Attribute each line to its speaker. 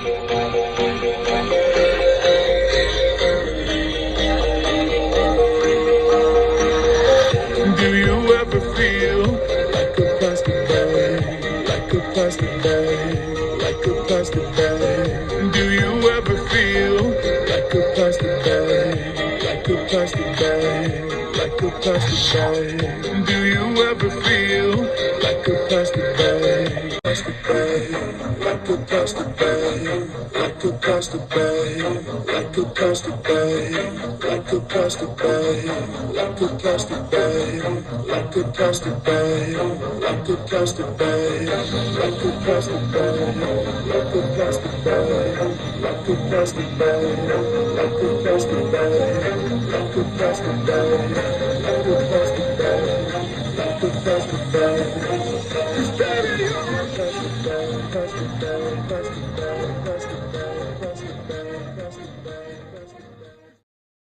Speaker 1: Do you ever feel like a plastic bag, like a plastic bag, like a plastic bag? Do you ever feel like a plastic bag, like a plastic bag, like a plastic bag? Do you ever feel like a plastic bag, plastic bag, like a plastic bag, like a plastic bag, like a plastic bag, like a plastic bag, like a plastic bag, like a plastic bag, like a plastic bag, like a plastic bag, like a plastic bag, like a plastic bag, like a plastic bag, like a plastic bag, like a plastic bag, like a plastic bag. It's better, you're a plastic bag, plastic bag, plastic